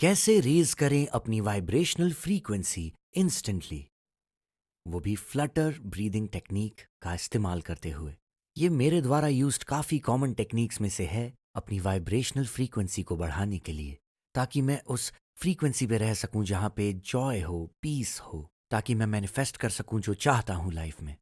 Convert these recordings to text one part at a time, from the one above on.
कैसे रेज करें अपनी वाइब्रेशनल फ्रीक्वेंसी इंस्टेंटली, वो भी फ्लटर ब्रीदिंग टेक्निक का इस्तेमाल करते हुए। ये मेरे द्वारा यूज्ड काफ़ी कॉमन टेक्निक्स में से है अपनी वाइब्रेशनल फ्रीक्वेंसी को बढ़ाने के लिए, ताकि मैं उस फ्रीक्वेंसी पे रह सकूं जहाँ पे जॉय हो, पीस हो, ताकि मैं मैनिफेस्ट कर सकूं जो चाहता हूं लाइफ में।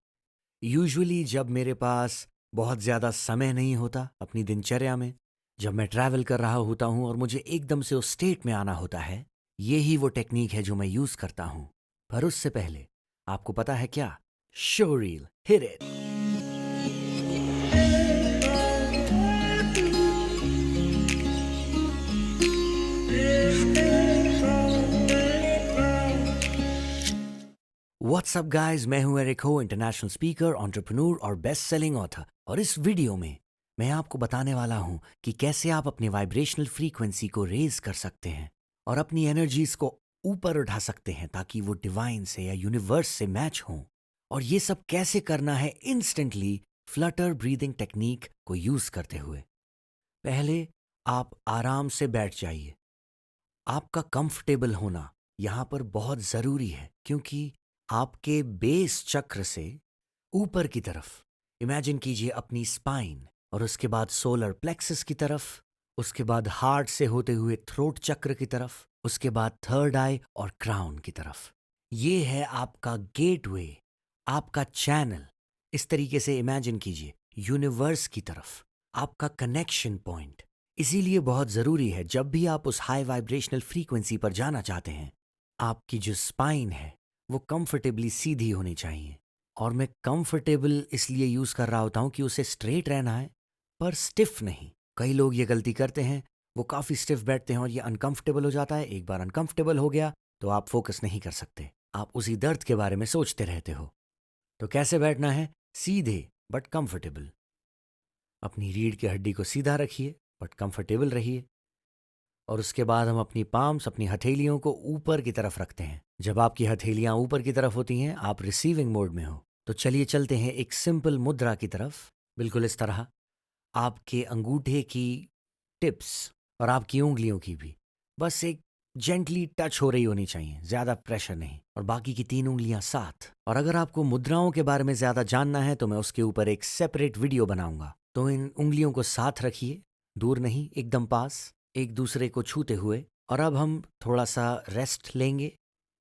यूजुअली जब मेरे पास बहुत ज़्यादा समय नहीं होता अपनी दिनचर्या में, जब मैं ट्रैवल कर रहा होता हूँ और मुझे एकदम से उस स्टेट में आना होता है, ये ही वो टेक्निक है जो मैं यूज़ करता हूँ। पर उससे पहले आपको पता है क्या? Show reel, hit it. WhatsApp guys, मैं हूं एरिक हो, इंटरनेशनल स्पीकर, एंटरप्रेन्योर और बेस्ट सेलिंग ऑथर। और इस वीडियो में मैं आपको बताने वाला हूं कि कैसे आप अपने वाइब्रेशनल फ्रीक्वेंसी को रेज कर सकते हैं और अपनी एनर्जीज को ऊपर उठा सकते हैं ताकि वो डिवाइन से या यूनिवर्स से मैच हों। और ये सब कैसे करना है इंस्टेंटली फ्लटर ब्रीदिंग टेक्निक को यूज करते हुए। पहले आप आराम से बैठ जाइए। आपका कंफर्टेबल होना यहाँ पर बहुत ज़रूरी है, क्योंकि आपके बेस चक्र से ऊपर की तरफ इमेजिन कीजिए अपनी स्पाइन, और उसके बाद सोलर प्लेक्सस की तरफ, उसके बाद हार्ट से होते हुए थ्रोट चक्र की तरफ, उसके बाद थर्ड आई और क्राउन की तरफ। ये है आपका गेटवे, आपका चैनल। इस तरीके से इमेजिन कीजिए यूनिवर्स की तरफ, आपका कनेक्शन पॉइंट। इसीलिए बहुत ज़रूरी है जब भी आप उस हाई वाइब्रेशनल फ्रीक्वेंसी पर जाना चाहते हैं, आपकी जो स्पाइन है वो कंफर्टेबली सीधी होनी चाहिए। और मैं कंफर्टेबल इसलिए यूज़ कर रहा होता हूँ कि उसे स्ट्रेट रहना है, पर स्टिफ नहीं। कई लोग ये गलती करते हैं, वो काफ़ी स्टिफ बैठते हैं और ये अनकंफर्टेबल हो जाता है। एक बार अनकंफर्टेबल हो गया तो आप फोकस नहीं कर सकते, आप उसी दर्द के बारे में सोचते रहते हो। तो कैसे बैठना है? सीधे बट कंफर्टेबल। अपनी रीढ़ की हड्डी को सीधा रखिए बट कंफर्टेबल रहिए। और उसके बाद हम अपनी पाम्स, अपनी हथेलियों को ऊपर की तरफ रखते हैं। जब आपकी हथेलियां ऊपर की तरफ होती हैं, आप रिसीविंग मोड में हो। तो चलिए चलते हैं एक सिंपल मुद्रा की तरफ। बिल्कुल इस तरह आपके अंगूठे की टिप्स और आपकी उंगलियों की भी बस एक जेंटली टच हो रही होनी चाहिए, ज़्यादा प्रेशर नहीं। और बाकी की तीन उंगलियां साथ। और अगर आपको मुद्राओं के बारे में ज़्यादा जानना है तो मैं उसके ऊपर एक सेपरेट वीडियो बनाऊंगा। तो इन उंगलियों को साथ रखिए, दूर नहीं, एकदम पास, एक दूसरे को छूते हुए। और अब हम थोड़ा सा रेस्ट लेंगे,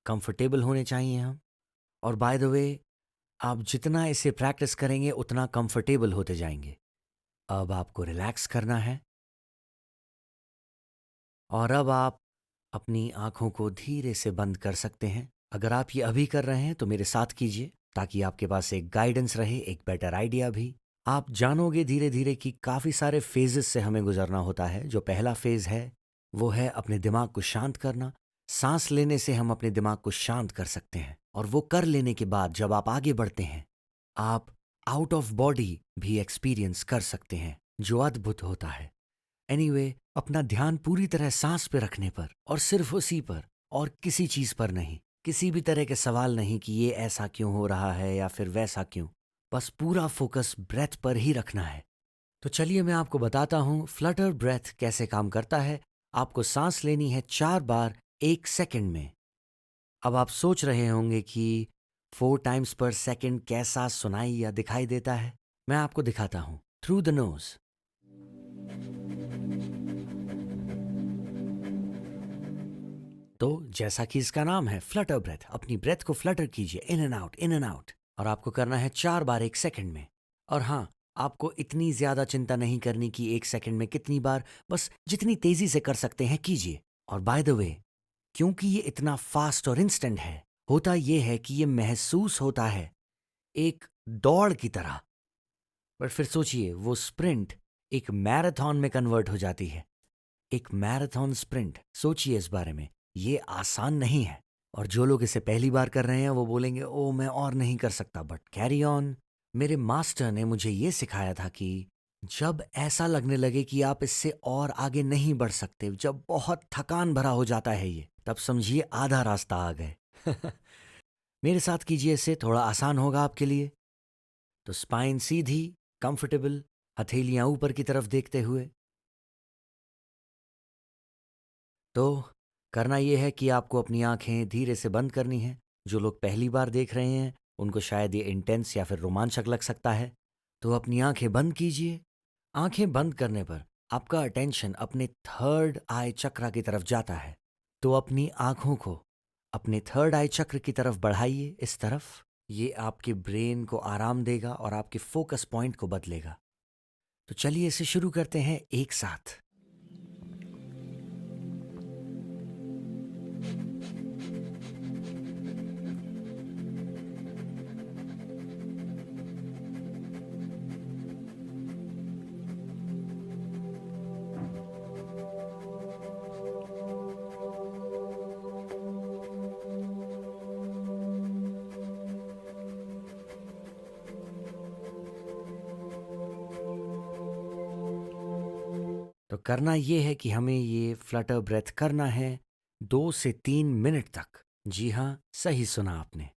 कंफर्टेबल होने चाहिए हम। और बाय द वे, आप जितना इसे प्रैक्टिस करेंगे उतना कंफर्टेबल होते जाएंगे। अब आपको रिलैक्स करना है। और अब आप अपनी आंखों को धीरे से बंद कर सकते हैं। अगर आप ये अभी कर रहे हैं तो मेरे साथ कीजिए, ताकि आपके पास एक गाइडेंस रहे, एक बेटर आइडिया भी। आप जानोगे धीरे धीरे कि काफ़ी सारे फेजेस से हमें गुजरना होता है। जो पहला फेज है वो है अपने दिमाग को शांत करना। सांस लेने से हम अपने दिमाग को शांत कर सकते हैं, और वो कर लेने के बाद जब आप आगे बढ़ते हैं, आप आउट ऑफ बॉडी भी एक्सपीरियंस कर सकते हैं, जो अद्भुत होता है। एनीवे, अपना ध्यान पूरी तरह सांस पे रखने पर और सिर्फ उसी पर, और किसी चीज पर नहीं। किसी भी तरह के सवाल नहीं कि ये ऐसा क्यों हो रहा है या फिर वैसा क्यों। बस पूरा फोकस ब्रेथ पर ही रखना है। तो चलिए मैं आपको बताता हूँ फ्लटर ब्रेथ कैसे काम करता है। आपको सांस लेनी है 4 बार 1 सेकंड में। अब आप सोच रहे होंगे कि 4 टाइम्स पर सेकंड कैसा सुनाई या दिखाई देता है। मैं आपको दिखाता हूँ। थ्रू द नोज, तो जैसा कि इसका नाम है फ्लटर ब्रेथ, अपनी ब्रेथ को फ्लटर कीजिए, in and out, in and out. और आपको करना है 4 बार 1 सेकंड में। और हाँ, आपको इतनी ज्यादा चिंता नहीं करनी कि 1 सेकंड में कितनी बार, बस जितनी तेजी से कर सकते हैं कीजिए। और बाय द वे, क्योंकि ये इतना फास्ट और इंस्टेंट है, होता ये है कि ये महसूस होता है एक दौड़ की तरह। पर फिर सोचिए, वो स्प्रिंट एक मैराथन में कन्वर्ट हो जाती है। एक मैराथन स्प्रिंट, सोचिए इस बारे में। ये आसान नहीं है। और जो लोग इसे पहली बार कर रहे हैं वो बोलेंगे ओ मैं और नहीं कर सकता, बट कैरी ऑन। मेरे मास्टर ने मुझे ये सिखाया था कि जब ऐसा लगने लगे कि आप इससे और आगे नहीं बढ़ सकते, जब बहुत थकान भरा हो जाता है ये, तब समझिए आधा रास्ता आ गए। मेरे साथ कीजिए, इससे थोड़ा आसान होगा आपके लिए। तो स्पाइन सीधी, कंफर्टेबल, हथेलियां ऊपर की तरफ देखते हुए। तो करना ये है कि आपको अपनी आंखें धीरे से बंद करनी है। जो लोग पहली बार देख रहे हैं उनको शायद ये इंटेंस या फिर रोमांचक लग सकता है, तो अपनी आंखें बंद कीजिए। आंखें बंद करने पर आपका अटेंशन अपने थर्ड आई चक्र की तरफ जाता है, तो अपनी आंखों को अपने थर्ड आई चक्र की तरफ बढ़ाइए, इस तरफ। ये आपके ब्रेन को आराम देगा और आपके फोकस पॉइंट को बदलेगा। तो चलिए इसे शुरू करते हैं एक साथ। तो करना ये है कि हमें ये फ्लटर ब्रेथ करना है 2 से 3 मिनट तक। जी हाँ, सही सुना आपने।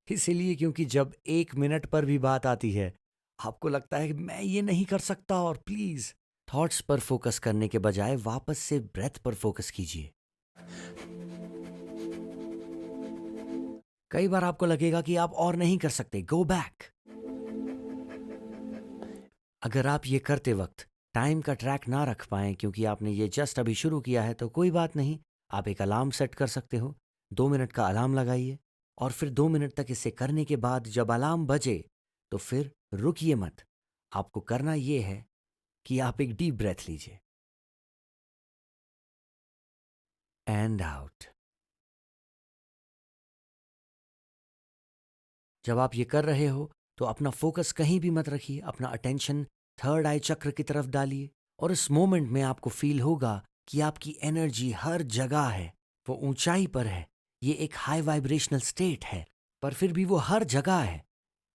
इसीलिए क्योंकि जब 1 मिनट पर भी बात आती है, आपको लगता है कि मैं ये नहीं कर सकता, और प्लीज थॉट्स पर फोकस करने के बजाय वापस से ब्रेथ पर फोकस कीजिए। कई बार आपको लगेगा कि आप और नहीं कर सकते, गो बैक। अगर आप ये करते वक्त टाइम का ट्रैक ना रख पाएं क्योंकि आपने ये जस्ट अभी शुरू किया है, तो कोई बात नहीं। आप एक अलार्म सेट कर सकते हो। 2 मिनट का अलार्म लगाइए और फिर 2 मिनट तक इसे करने के बाद जब अलार्म बजे तो फिर रुकिए मत। आपको करना ये है कि आप एक डीप ब्रेथ लीजिए, एंड आउट। जब आप ये कर रहे हो तो अपना फोकस कहीं भी मत रखिए, अपना अटेंशन थर्ड आई चक्र की तरफ डालिए। और इस मोमेंट में आपको फील होगा कि आपकी एनर्जी हर जगह है, वो ऊंचाई पर है। ये एक हाई वाइब्रेशनल स्टेट है, पर फिर भी वो हर जगह है,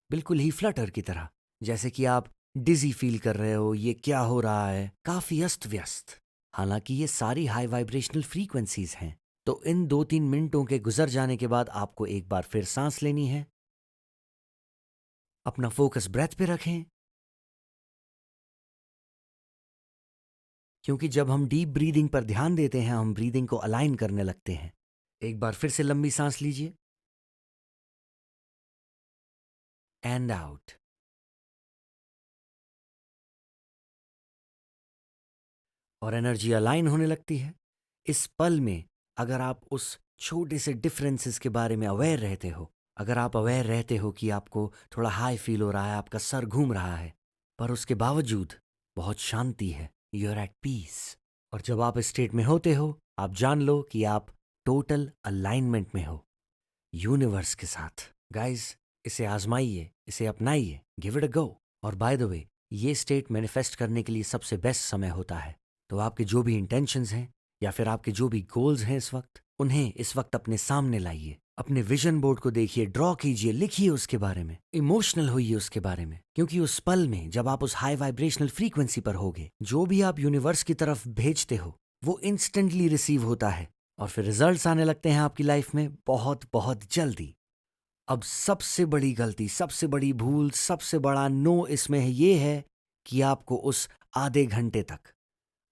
बिल्कुल ही फ्लटर की तरह। जैसे कि आप डिजी फील कर रहे हो, ये क्या हो रहा है, काफी अस्त व्यस्त। हालांकि ये सारी हाई वाइब्रेशनल फ्रीक्वेंसीज हैं। तो इन 2-3 मिनटों के गुजर जाने के बाद आपको एक बार फिर सांस लेनी है। अपना फोकस ब्रेथ पे रखें, क्योंकि जब हम डीप ब्रीदिंग पर ध्यान देते हैं हम ब्रीदिंग को अलाइन करने लगते हैं। एक बार फिर से लंबी सांस लीजिए, एंड आउट। और एनर्जी अलाइन होने लगती है। इस पल में अगर आप उस छोटे से डिफरेंसेस के बारे में अवेयर रहते हो, अगर आप अवेयर रहते हो कि आपको थोड़ा हाई फील हो रहा है, आपका सर घूम रहा है, पर उसके बावजूद बहुत शांति है, यू आर एट पीस। और जब आप इस स्टेट में होते हो, आप जान लो कि आप टोटल अलाइनमेंट में हो यूनिवर्स के साथ। गाइस, इसे आजमाइए, इसे अपनाइए, गिव इट अ गो। और बाय द वे, ये स्टेट मैनिफेस्ट करने के लिए सबसे बेस्ट समय होता है। तो आपके जो भी इंटेंशंस हैं या फिर आपके जो भी गोल्स हैं इस वक्त, उन्हें इस वक्त अपने सामने लाइए। अपने विजन बोर्ड को देखिए, ड्रॉ कीजिए, लिखिए उसके बारे में, इमोशनल होइए उसके बारे में। क्योंकि उस पल में जब आप उस हाई वाइब्रेशनल फ्रीक्वेंसी पर होगे, जो भी आप यूनिवर्स की तरफ भेजते हो वो इंस्टेंटली रिसीव होता है और फिर रिजल्ट्स आने लगते हैं आपकी लाइफ में बहुत बहुत जल्दी। अब सबसे बड़ी गलती, सबसे बड़ी भूल, सबसे बड़ा नो इसमें है ये है कि आपको उस आधे घंटे तक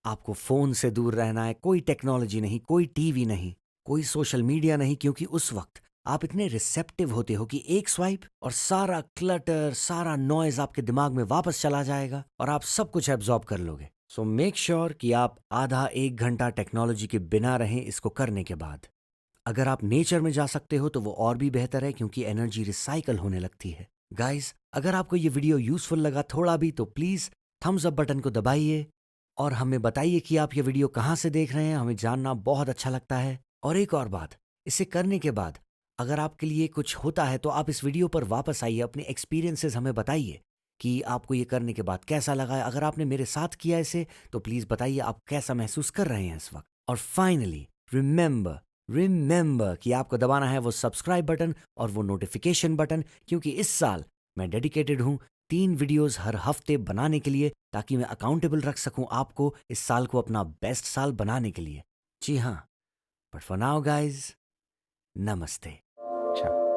आपको फोन से दूर रहना है। कोई टेक्नोलॉजी नहीं, कोई टीवी नहीं, कोई सोशल मीडिया नहीं, क्योंकि उस वक्त आप इतने रिसेप्टिव होते हो कि एक स्वाइप और सारा क्लटर, सारा नॉइज आपके दिमाग में वापस चला जाएगा और आप सब कुछ एब्जॉर्ब कर लोगे। सो मेक श्योर कि आप आधा 1 घंटा टेक्नोलॉजी के बिना रहें इसको करने के बाद। अगर आप नेचर में जा सकते हो तो वो और भी बेहतर है, क्योंकि एनर्जी रिसाइकल होने लगती है। गाइस, अगर आपको ये वीडियो यूजफुल लगा थोड़ा भी, तो प्लीज थम्स अप बटन को दबाइए और हमें बताइए कि आप ये वीडियो कहाँ से देख रहे हैं। हमें जानना बहुत अच्छा लगता है। और एक और बात, इसे करने के बाद अगर आपके लिए कुछ होता है तो आप इस वीडियो पर वापस आइए, अपने एक्सपीरियंसेस हमें बताइए कि आपको ये करने के बाद कैसा लगा है। अगर आपने मेरे साथ किया इसे तो प्लीज बताइए आप कैसा महसूस कर रहे हैं इस वक्त। और फाइनली रिमेंबर कि आपको दबाना है वो सब्सक्राइब बटन और वो नोटिफिकेशन बटन, क्योंकि इस साल मैं डेडिकेटेड हूँ 3 वीडियोस हर हफ्ते बनाने के लिए, ताकि मैं अकाउंटेबल रख सकूं आपको इस साल को अपना बेस्ट साल बनाने के लिए। जी हाँ, बट फॉर नाउ गाइज, नमस्ते। अच्छा।